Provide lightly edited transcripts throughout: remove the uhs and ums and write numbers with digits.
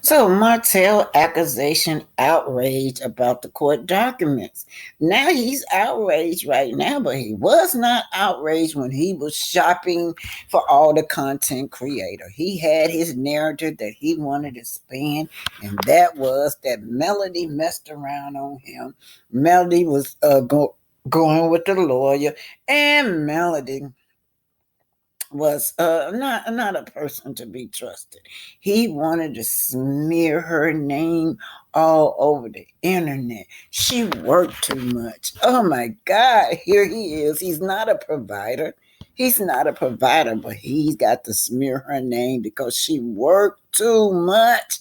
So Martel accusation outrage about the court documents. Now he's outraged right now, but he was not outraged when he was shopping for all the content creator. He had his narrative that he wanted to spin, and that was that Melody messed around on him. Melody was going with the lawyer, and Melody was not a person to be trusted. He wanted to smear her name all over the internet. She worked too much. Oh my God, here he is. He's not a provider. He's not a provider, but he's got to smear her name because she worked too much.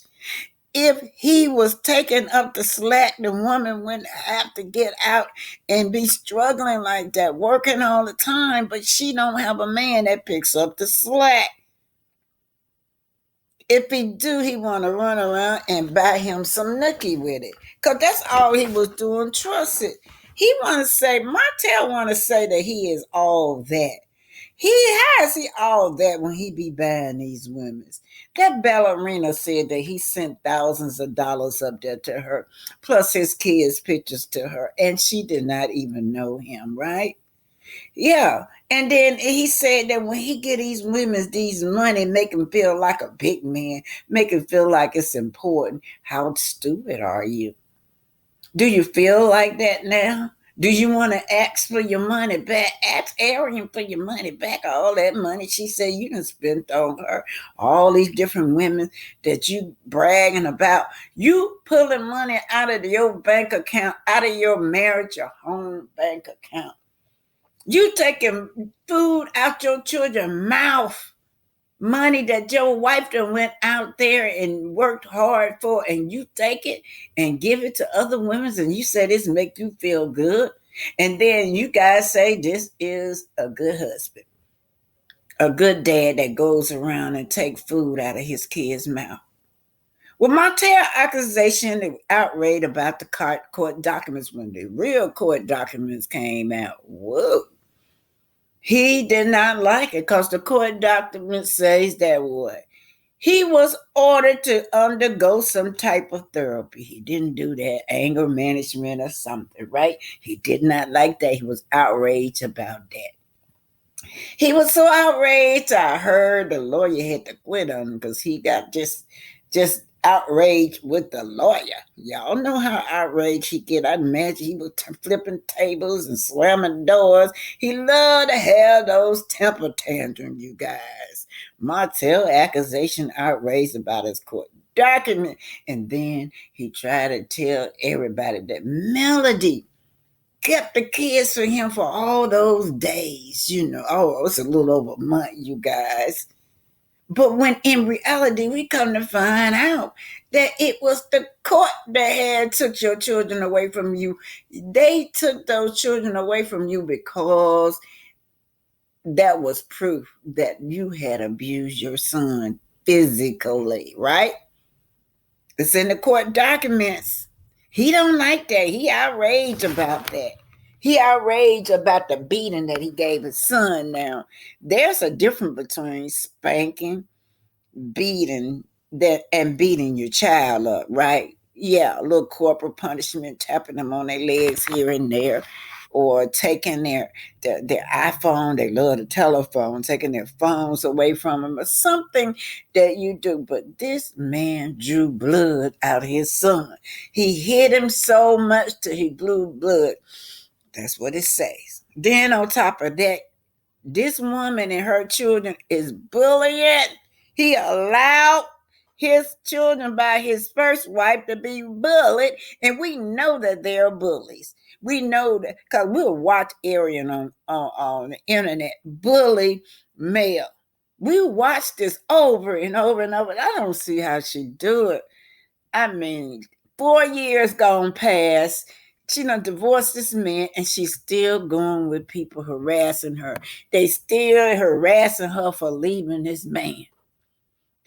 If he was taking up the slack, the woman wouldn't have to get out and be struggling like that, working all the time, but she don't have a man that picks up the slack. If he do, he want to run around and buy him some nookie with it. Because that's all he was doing. Trust it. He want to say, Martel want to say that he is all that. He all that when he be buying these women. That ballerina said that he sent thousands of dollars up there to her, plus his kids' pictures to her, and she did not even know him, right? Yeah. And then he said that when he get these women these money, make him feel like a big man, make him feel like it's important. How stupid are you? Do you feel like that now? Do you want to ask for your money back? Ask Arian for your money back. All that money she said you done spent on her. All these different women that you bragging about. You pulling money out of your bank account, out of your marriage, your home bank account. You taking food out your children's mouth. Money that your wife done went out there and worked hard for, and you take it and give it to other women, and you say this make you feel good, and then you guys say this is a good husband, a good dad that goes around and take food out of his kid's mouth. Well, Martel accusation outraged about the court documents when the real court documents came out. Whoa. He did not like it because the court document says that what? He was ordered to undergo some type of therapy. He didn't do that, anger management or something, right? He did not like that. He was outraged about that. He was so outraged. I heard the lawyer had to quit on him because he got just outraged with the lawyer. Y'all know how outraged he get. I imagine he was flipping tables and slamming doors. He loved to have those temper tantrums, you guys. Martel accusation outraged about his court document. And then he tried to tell everybody that Melody kept the kids for him for all those days. Oh, it's a little over a month, you guys. But when in reality, we come to find out that it was the court that had took your children away from you. They took those children away from you because that was proof that you had abused your son physically, right? It's in the court documents. He don't like that. He outraged about that. He outraged about the beating that he gave his son. Now, there's a difference between spanking, beating that, and beating your child up, right? Yeah, a little corporal punishment, tapping them on their legs here and there, or taking their iPhone. They love the telephone, taking their phones away from them, or something that you do. But this man drew blood out of his son. He hit him so much till he blew blood. That's what it says. Then on top of that, this woman and her children is bullying. He allowed his children by his first wife to be bullied, and we know that they're bullies. We know that because we'll watch Arian on the internet bully male. We watch this over and over and over. I don't see how she do it. I mean, 4 years gone past. She done divorced this man and she's still going with people harassing her. They still harassing her for leaving this man.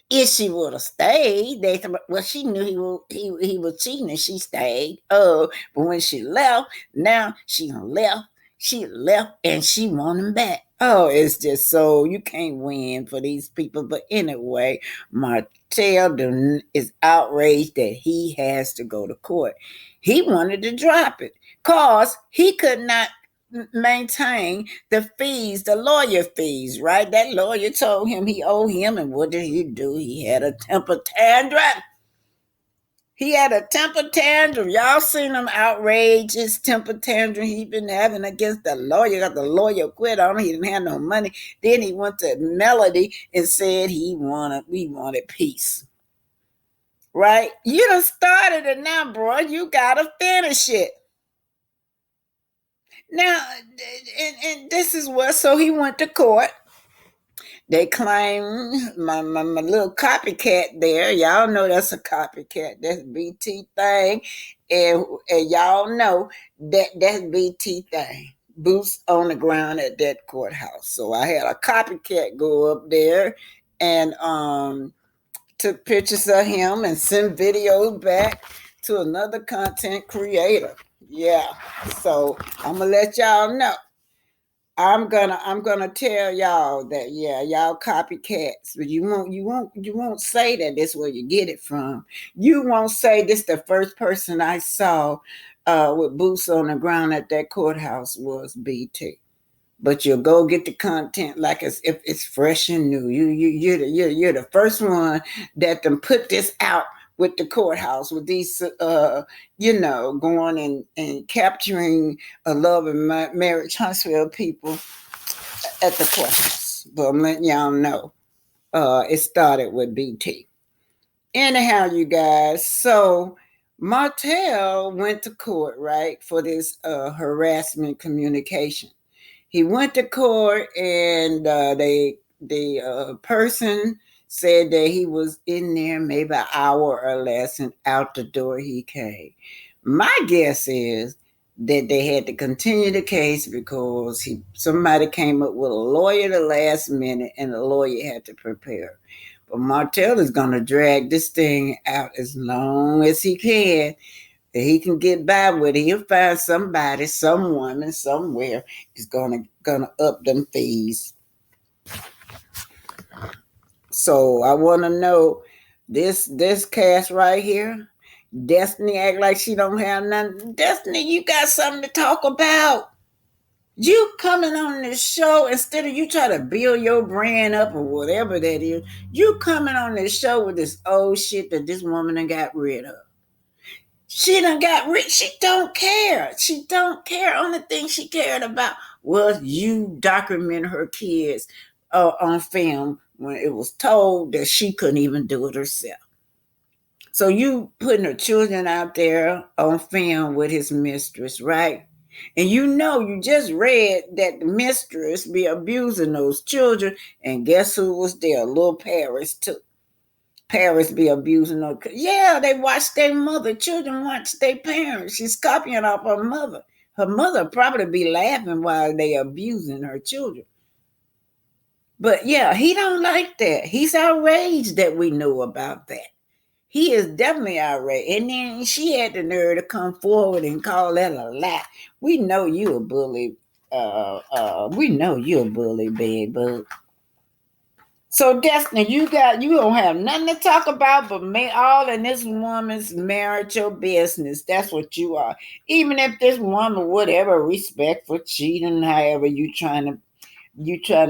If she would have stayed, she knew he was cheating and she stayed. Oh, but when she left, now she done left. She left and she want him back. Oh, it's just so you can't win for these people. But anyway, Martel is outraged that he has to go to court. He wanted to drop it because he could not maintain the fees, the lawyer fees, right? That lawyer told him he owed him, and what did he do? He had a temper tantrum. He had a temper tantrum. Y'all seen him outrageous temper tantrum he been having against the lawyer. Got the lawyer quit on him. He didn't have no money. Then he went to Melody and said we wanted peace. Right? You done started it now, bro. You gotta finish it. Now, and this is what, so he went to court. They claim my little copycat there. Y'all know that's a copycat. That's BT thing. And y'all know that's BT thing. Boots on the ground at that courthouse. So I had a copycat go up there and took pictures of him and sent videos back to another content creator. Yeah. So I'm gonna let y'all know. I'm gonna tell y'all that yeah, y'all copycats, but you won't say that this is where you get it from. You won't say this the first person I saw with boots on the ground at that courthouse was BT. But you'll go get the content like as if it's fresh and new. You're the first one that can put this out with the courthouse with these going and capturing a love and marriage Huntsville people at the courthouse. But I'm letting y'all know it started with BT. Anyhow, you guys, so Martel went to court, right, for this harassment communication. He went to court, and the person said that he was in there maybe an hour or less, and out the door he came. My guess is that they had to continue the case because somebody came up with a lawyer the last minute, and the lawyer had to prepare. But Martel is going to drag this thing out as long as he can. That he can get by with it. He'll find somebody, some woman, somewhere is gonna up them fees. So I want to know this cast right here. Destiny act like she don't have nothing. Destiny, you got something to talk about. You coming on this show instead of you try to build your brand up or whatever that is. You coming on this show with this old shit that this woman done got rid of. She done got rich. She don't care. She don't care. Only thing she cared about was you document her kids on film when it was told that she couldn't even do it herself. So you putting her children out there on film with his mistress, right? And you just read that the mistress be abusing those children. And guess who was there? Little Paris too. Parents be abusing her. Yeah, they watch their mother. Children watch their parents. She's copying off her mother. Her mother probably be laughing while they abusing her children. But yeah, he don't like that. He's outraged that we know about that. He is definitely outraged. And then she had the nerve to come forward and call that a lie. We know you a bully. We know you a bully, babe. But so Destiny, you don't have nothing to talk about but all in this woman's marital business. That's what you are. Even if this woman would ever respect for cheating, however you trying to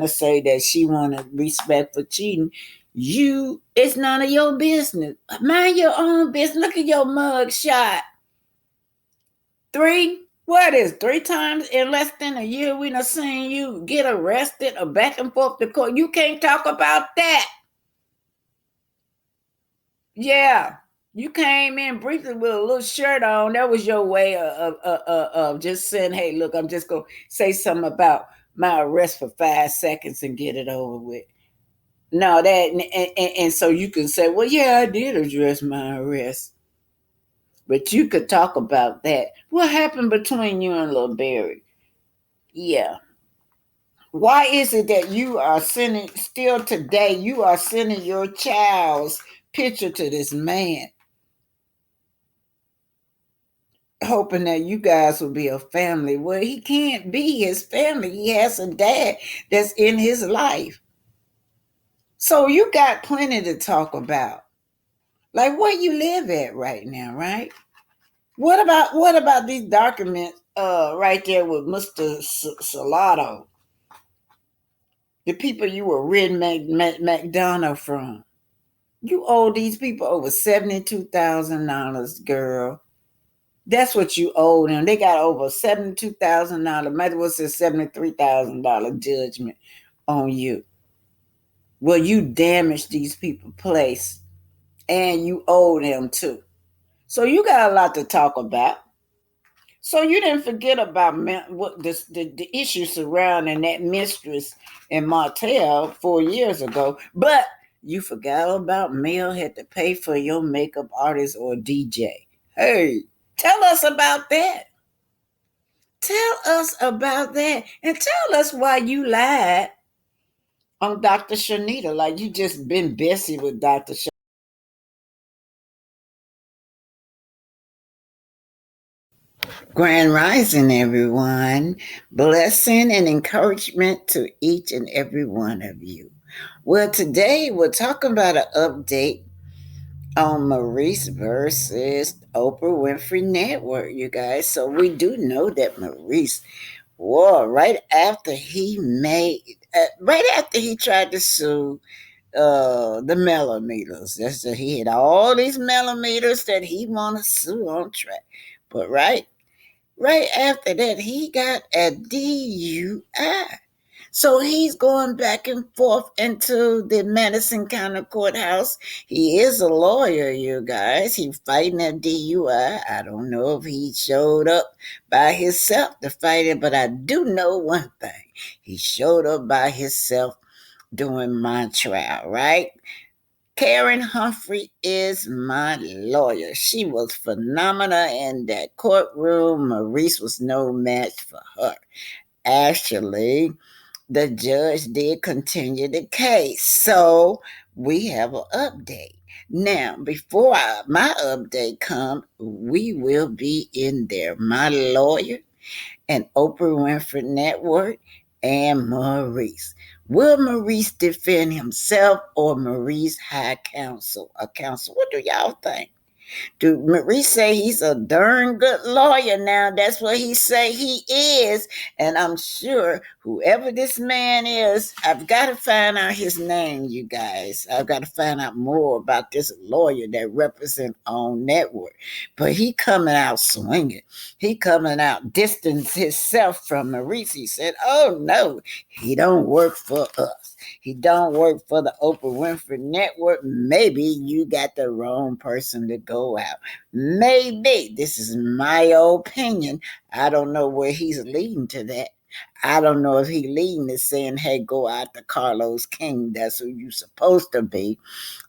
say that she wanted respect for cheating, it's none of your business. Mind your own business. Look at your mug shot. Three times in less than a year we done seen you get arrested or back and forth to court. You can't talk about that. Yeah. You came in briefly with a little shirt on. That was your way of just saying, hey, look, I'm just going to say something about my arrest for 5 seconds and get it over with. No, and so you can say, well, yeah, I did address my arrest. But you could talk about that. What happened between you and Lil Barry? Yeah. Why is it that you are sending, still today, you are sending your child's picture to this man? hoping that you guys will be a family. Well, he can't be his family. He has a dad that's in his life. So you got plenty to talk about. Like where you live at right now, right? What about these documents right there with Mr. Salado, the people you were renting McDonough from? You owe these people over $72,000, girl. That's what you owe them. They got over $72,000. Might as well say $73,000 judgment on you. Well, you damaged these people' place, and you owe them too. So you got a lot to talk about. So you didn't forget about what the issue surrounding that mistress in Martel 4 years ago, but you forgot about Mel had to pay for your makeup artist or DJ. Hey, tell us about that. Tell us about that. And tell us why you lied on Dr. Shanita, like you just been Bessie with Dr. Shanita. Grand Rising, everyone. Blessing and encouragement to each and every one of you. Well, today we're talking about an update on Maurice versus Oprah Winfrey Network, you guys. So we do know that Maurice, well, right after he tried to sue the millimeters. He had all these millimeters that he wanted to sue on track. But right after that, he got a DUI. So he's going back and forth into the Madison County Courthouse. He is a lawyer, you guys. He's fighting a DUI. I don't know if he showed up by himself to fight it, but I do know one thing. He showed up by himself doing my trial, right? Karen Humphrey is my lawyer. She was phenomenal in that courtroom. Maurice was no match for her. Actually, the judge did continue the case. So we have an update. Now, before my update comes, we will be in there. My lawyer and Oprah Winfrey Network and Maurice. Will Maurice defend himself or Maurice high counsel? A counsel. What do y'all think? Do Maurice say he's a darn good lawyer now? That's what he say he is. And I'm sure whoever this man is, I've got to find out his name, you guys. I've got to find out more about this lawyer that represents on network. But he coming out swinging. He coming out distance himself from Maurice. He said, oh no, he don't work for us. He don't work for the Oprah Winfrey Network. Maybe you got the wrong person to go out. Maybe. This is my opinion. I don't know where he's leading to that. I don't know if he leading to saying, hey, go out to Carlos King. That's who you supposed to be.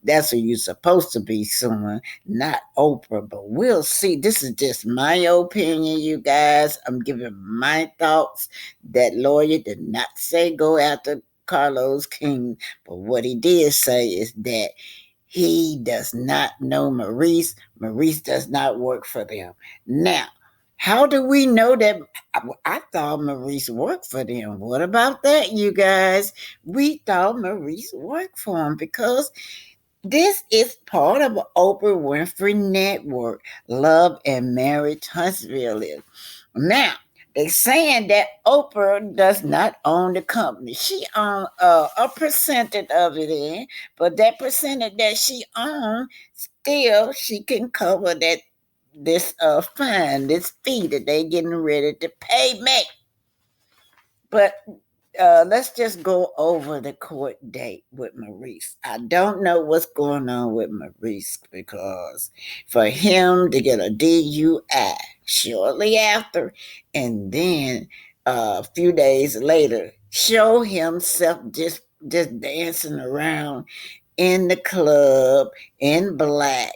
That's who you're supposed to be suing, not Oprah. But we'll see. This is just my opinion, you guys. I'm giving my thoughts. That lawyer did not say go after Carlos King, but what he did say is that he does not know Maurice. Maurice does not work for them. Now, how do we know that? I thought Maurice worked for them. What about that, you guys? We thought Maurice worked for him because this is part of Oprah Winfrey Network, Love and Marriage Huntsville. Now, they saying that Oprah does not own the company. She owns a percentage of it in, but that percentage that she owns, still she can cover this fine, this fee that they getting ready to pay me. But let's just go over the court date with Maurice. I don't know what's going on with Maurice because for him to get a DUI shortly after and then a few days later show himself just dancing around in the club in black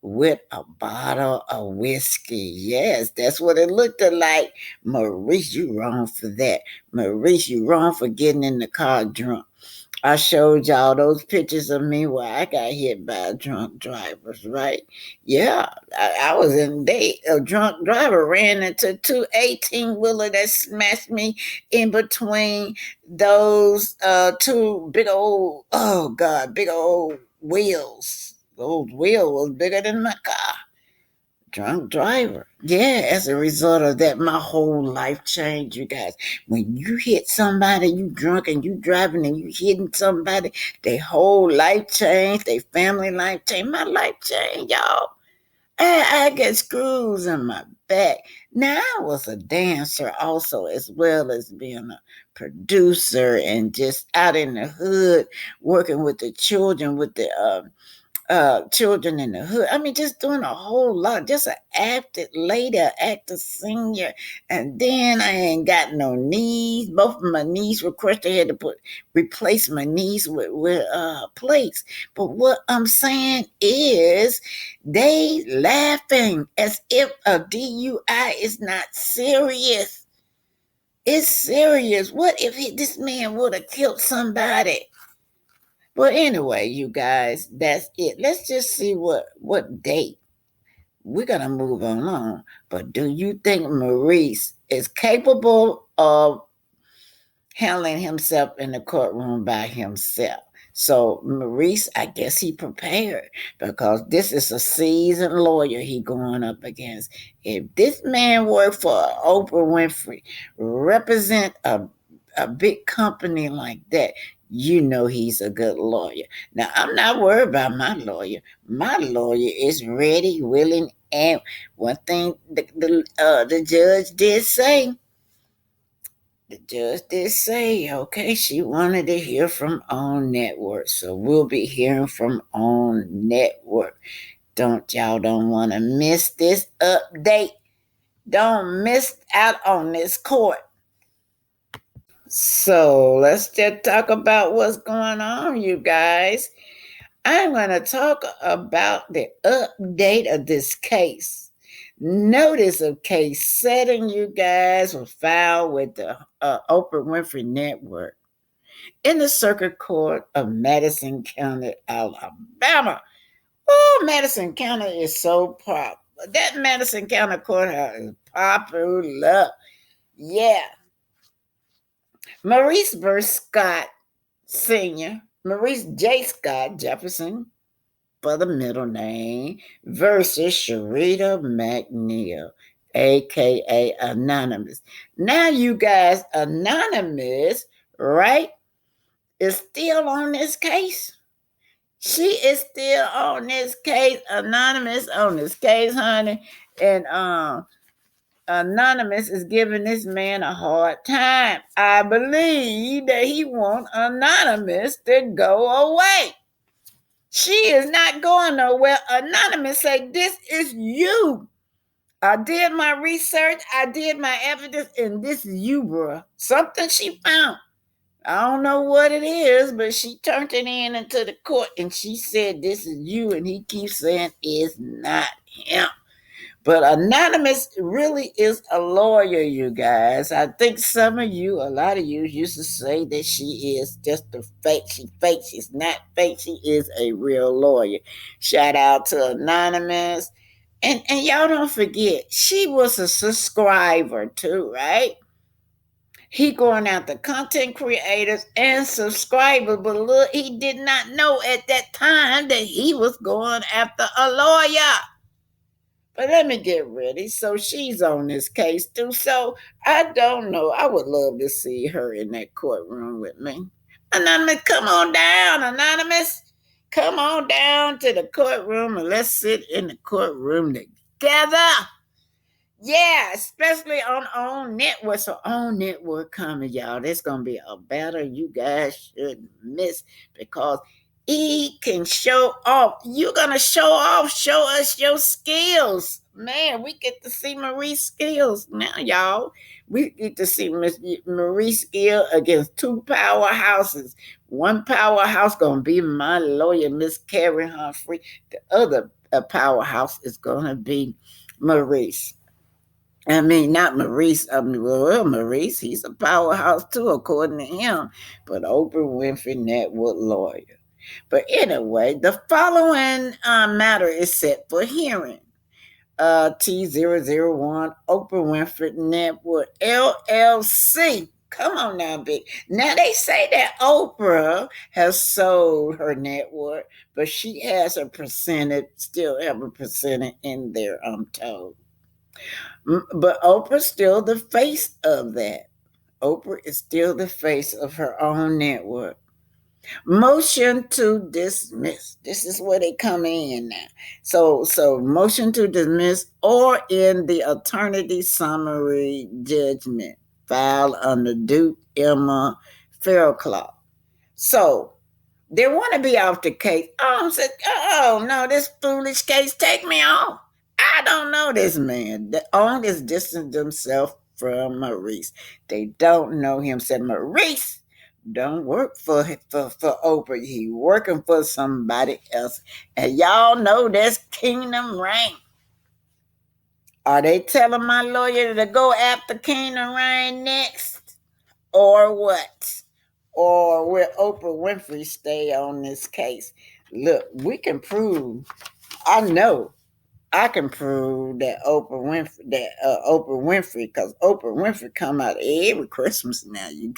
with a bottle of whiskey. Yes, that's what it looked like. Maurice, you wrong for that. Maurice, you wrong for getting in the car drunk. I showed y'all those pictures of me where I got hit by drunk drivers, right? Yeah, I was in date. A drunk driver ran into two 18-wheeler that smashed me in between those two big old, oh God, big old wheels. The old wheel was bigger than my car. Drunk driver. Yeah, as a result of that, my whole life changed, you guys. When you hit somebody, you drunk and you driving and you hitting somebody, their whole life changed, their family life changed, my life changed, y'all. I get screws in my back. Now I was a dancer also, as well as being a producer and just out in the hood working with the children with the children in the hood. I mean, just doing a whole lot. Just an acted later, actor senior, and then I ain't got no knees. Both of my knees were crushed. They had to replace my knees with plates. But what I'm saying is, they laughing as if a DUI is not serious. It's serious. What if this man would have killed somebody? Well, anyway, you guys, that's it. Let's just see what date we're gonna move on. But do you think Maurice is capable of handling himself in the courtroom by himself? So Maurice, I guess he prepared because this is a seasoned lawyer he going up against. If this man worked for Oprah Winfrey, represent a big company like that, you know he's a good lawyer. Now I'm not worried about my lawyer. My lawyer is ready, willing, and one thing the judge did say. The judge did say, okay, she wanted to hear from On Network. So we'll be hearing from On Network. Don't want to miss this update. Don't miss out on this court. So let's just talk about what's going on, you guys. I'm going to talk about the update of this case. Notice of case setting, you guys, was filed with the Oprah Winfrey Network in the Circuit Court of Madison County, Alabama. Oh, Madison County is so popular. That Madison County courthouse is popular. Yeah. Maurice versus Scott Sr., Maurice J. Scott Jefferson, for the middle name, versus Sharita McNeil, aka Anonymous. Now, you guys, Anonymous, right, is still on this case. She is still on this case, Anonymous on this case, honey. And Anonymous is giving this man a hard time. I believe that he wants Anonymous to go away. She is not going nowhere. Anonymous say, this is you. I did my research. I did my evidence. And this is you, bro. Something she found. I don't know what it is, but she turned it in into the court. And she said, this is you. And he keeps saying, it's not him. But Anonymous really is a lawyer, you guys. I think some of you, a lot of you, used to say that she is just a fake. She fake. She's not fake. She is a real lawyer. Shout out to Anonymous. And y'all don't forget, she was a subscriber too, right? He going after content creators and subscribers, but look, he did not know at that time that he was going after a lawyer. But let me get ready. So she's on this case too. So I don't know. I would love to see her in that courtroom with me. Anonymous, come on down. Anonymous, come on down to the courtroom and let's sit in the courtroom together. Yeah, especially on On Network. So On Network coming, y'all. That's gonna be a battle you guys shouldn't miss because he can show off. You're gonna show us your skills. Man, we get to see Marie's skills now, y'all. We get to see Miss Marie's skill against two powerhouses. One powerhouse gonna be my lawyer, Miss Karen Humphrey. The other powerhouse is gonna be Maurice. I mean, not Maurice. I mean, well, Maurice, he's a powerhouse too, according to him. But Oprah Winfrey Network lawyer. But anyway, the following matter is set for hearing. T001 Oprah Winfrey Network LLC. Come on now, big. Now they say that Oprah has sold her network, but she has a percentage, still have a percentage in there, I'm told. But Oprah's still the face of that. Oprah is still the face of her own network. Motion to dismiss. This is where they come in now. So motion to dismiss or in the attorney summary judgment filed under Duke Emma Fairclough. So they want to be off the case. Oh, said, oh no, this foolish case, take me off. I don't know this man. The owners distance themselves from Maurice. They don't know him. Said Maurice don't work for Oprah. He working for somebody else. And y'all know that's Kingdom Reign. Are they telling my lawyer to go after Kingdom Reign next? Or what? Or will Oprah Winfrey stay on this case? Look, we can prove. I know I can prove that Oprah Winfrey, because Oprah Winfrey come out every Christmas now. You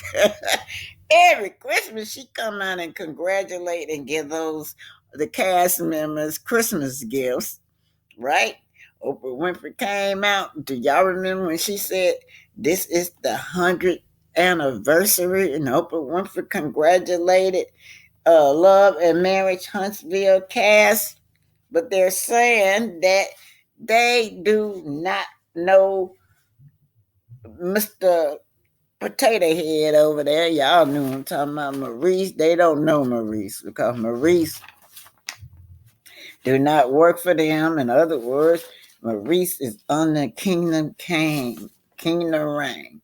every Christmas she come out and congratulate and give the cast members Christmas gifts, right? Oprah Winfrey came out. Do y'all remember when she said this is the 100th anniversary and Oprah Winfrey congratulated Love and Marriage Huntsville cast? But they're saying that they do not know Mr. Potato Head over there. Y'all knew I'm talking about Maurice. They don't know Maurice because Maurice do not work for them. In other words, Maurice is under Kingdom Reign.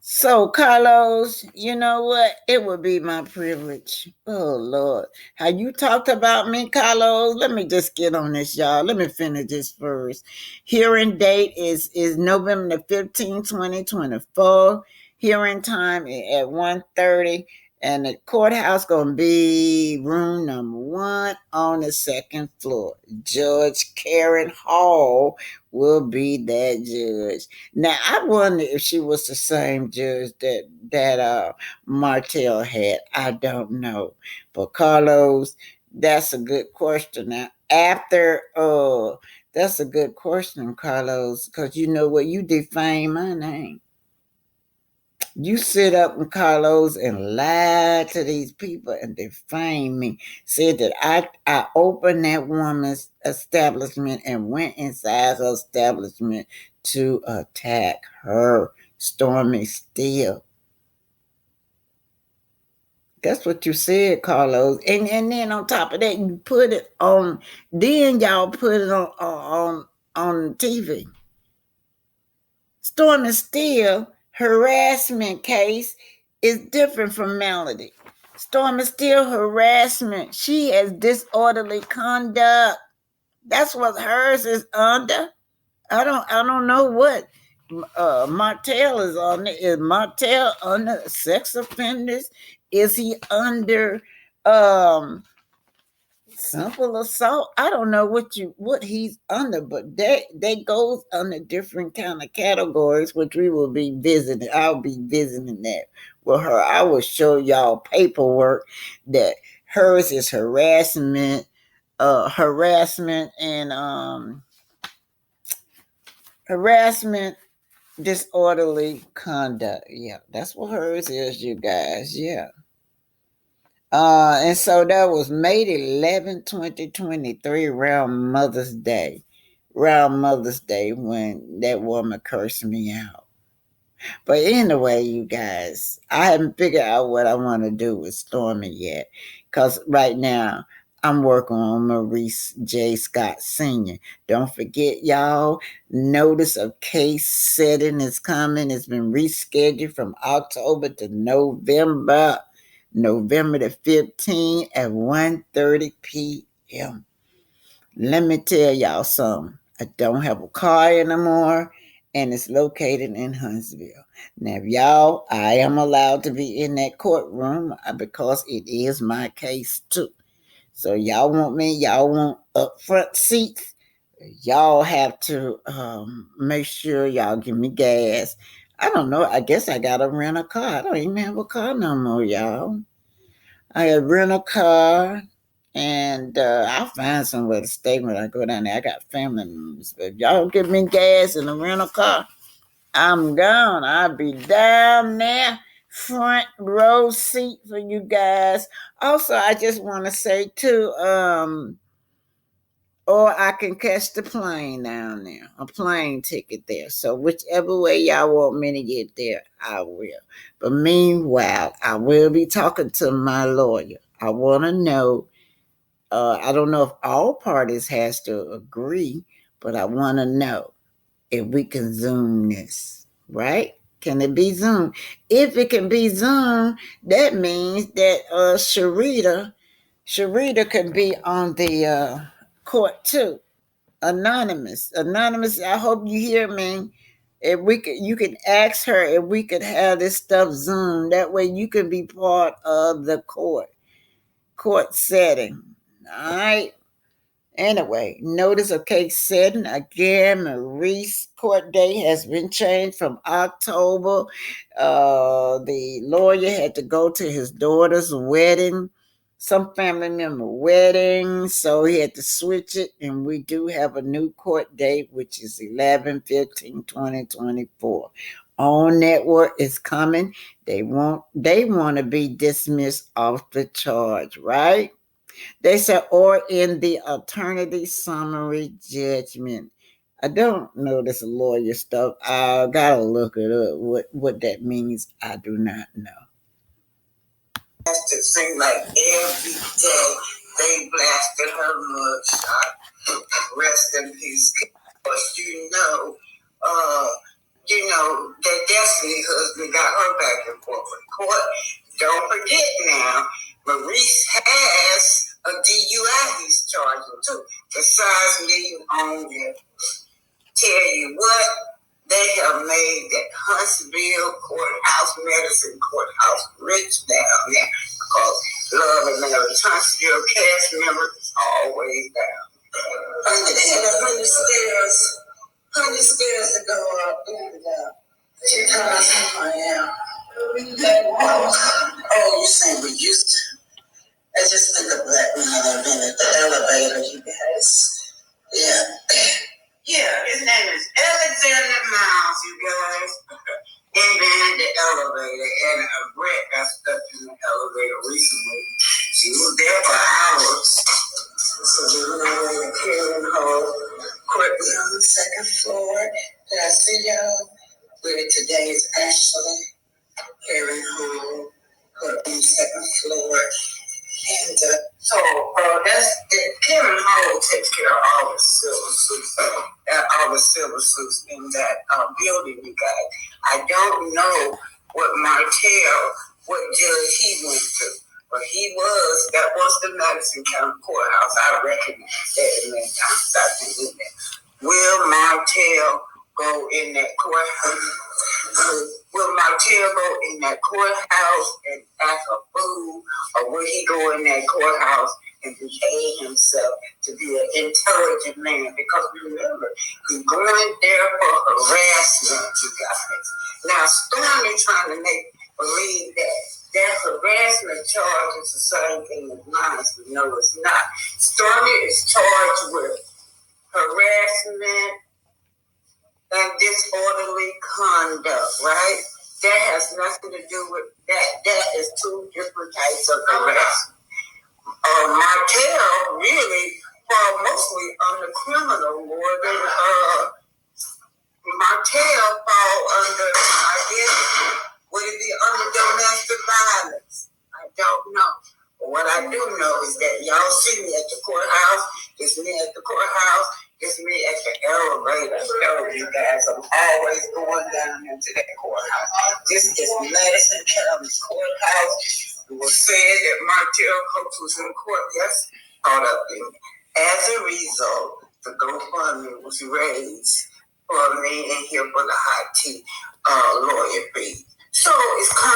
So, Carlos, you know what? It would be my privilege. Oh, Lord. How you talked about me, Carlos? Let me just get on this, y'all. Let me finish this first. Hearing date is November the 15th, 2024. Hearing time at 1:30. And the courthouse going to be room number 1 on the second floor. Judge Karen Hall will be that judge. Now I wonder if she was the same judge that Martel had. I don't know, but Carlos, that's a good question. Now that's a good question, Carlos, because you know what, you defame my name. You sit up in Carlos and lie to these people and defame me. Said that I opened that woman's establishment and went inside her establishment to attack her, Stormy Steele. That's what you said, Carlos. And then on top of that, you put it on. Then y'all put it on TV. Stormy Steele harassment case is different from Melody. Stormy Steele harassment. She has disorderly conduct. That's what hers is under. I don't know what Martel is on. Is Martel under sex offenders? Is he under simple assault? I don't know what he's under, but they goes under different kind of categories, which we will be visiting. I'll be visiting that with her. I will show y'all paperwork that hers is harassment and harassment, disorderly conduct. Yeah, that's what hers is, you guys. Yeah. And so that was May 11, 2023, around Mother's Day. Around Mother's Day when that woman cursed me out. But anyway, you guys, I haven't figured out what I want to do with Stormy yet. Because right now, I'm working on Maurice J. Scott Sr. Don't forget, y'all, notice of case setting is coming. It's been rescheduled from October to November. November the 15th at 1:30 p.m. Let me tell y'all something. I don't have a car anymore, and it's located in Huntsville. Now, y'all, I am allowed to be in that courtroom because it is my case too. So y'all want upfront seats. Y'all have to make sure y'all give me gas. I don't know. I guess I gotta rent a car. I don't even have a car no more, y'all. I had rent a car, and I'll find somewhere to stay when I go down there. I got family members, but if y'all give me gas and a rental car, I'm gone. I'll be down there, front row seat for you guys. Also, I just want to say too, or I can catch the plane down there, a plane ticket there. So whichever way y'all want me to get there, I will. But meanwhile, I will be talking to my lawyer. I want to know. I don't know if all parties has to agree, but I want to know if we can Zoom this, right? Can it be Zoom? If it can be Zoom, that means that Sharita can be on the court too. Anonymous. I hope you hear me. If we could, you could ask her if we could have this stuff Zoom. That way, you can be part of the court setting. All right. Anyway, notice of case setting again. Maurice court date has been changed from October. The lawyer had to go to his daughter's wedding, some family member wedding, so he had to switch it. And we do have a new court date, which is 11/15/2024. On network is coming. They want to be dismissed off the charge, right? They said, or in the alternative summary judgment. I don't know this lawyer stuff. I gotta look it up. What that means, I do not know. It seemed like every day they blasted her mugshot. Rest in peace. Because that Destiny husband got her back and forth with court. Don't forget now, Maurice has a DUI he's charging too. Besides leaving on there, tell you what, they have made that Huntsville courthouse, Medicine courthouse, rich down there because Love and Marriage Huntsville cast member is always down. They have 100 stairs to go up and she told us how I am. Oh, you saying we used to? I just think a black man had been at the elevator, you guys. Yeah. Yeah, his name is Alexander Miles, you guys. And been in the elevator, and a Brett got stuck in the elevator recently. She was there for hours. So we went over to Karen Hall, quickly on the second floor. Did I see y'all? Where today is actually Karen Hall, on the second floor. And that's it. Karen Hall takes care of all the silver suits in that building, you guys. I don't know what judge he went to, but that was the Madison County Courthouse. I recognize that many times I've been in there. Will Martel go in that courthouse? Will Martel go in that courthouse and act a fool, or will he go in that courthouse and behave himself to be an intelligent man? Because remember, he's going there for harassment, you guys. Now, Stormy trying to make believe that harassment charge is the same thing as mine. No, it's not. Stormy is charged with harassment and disorderly conduct, right? That has nothing to do with that. That is two different types of harassment. Martel really fall mostly under criminal more than Martel fall under, I guess, would it be under domestic violence? I don't know. But what I do know is that y'all see me at the courthouse. It's me at the courthouse. It's me at the elevator. You guys, I'm always going down into that courthouse. This is Madison County Courthouse. It was said that Martel Coach was in court, yes, caught up in it. As a result, the GoFundMe was raised for a man in here for the hot tea lawyer fee. So it's kind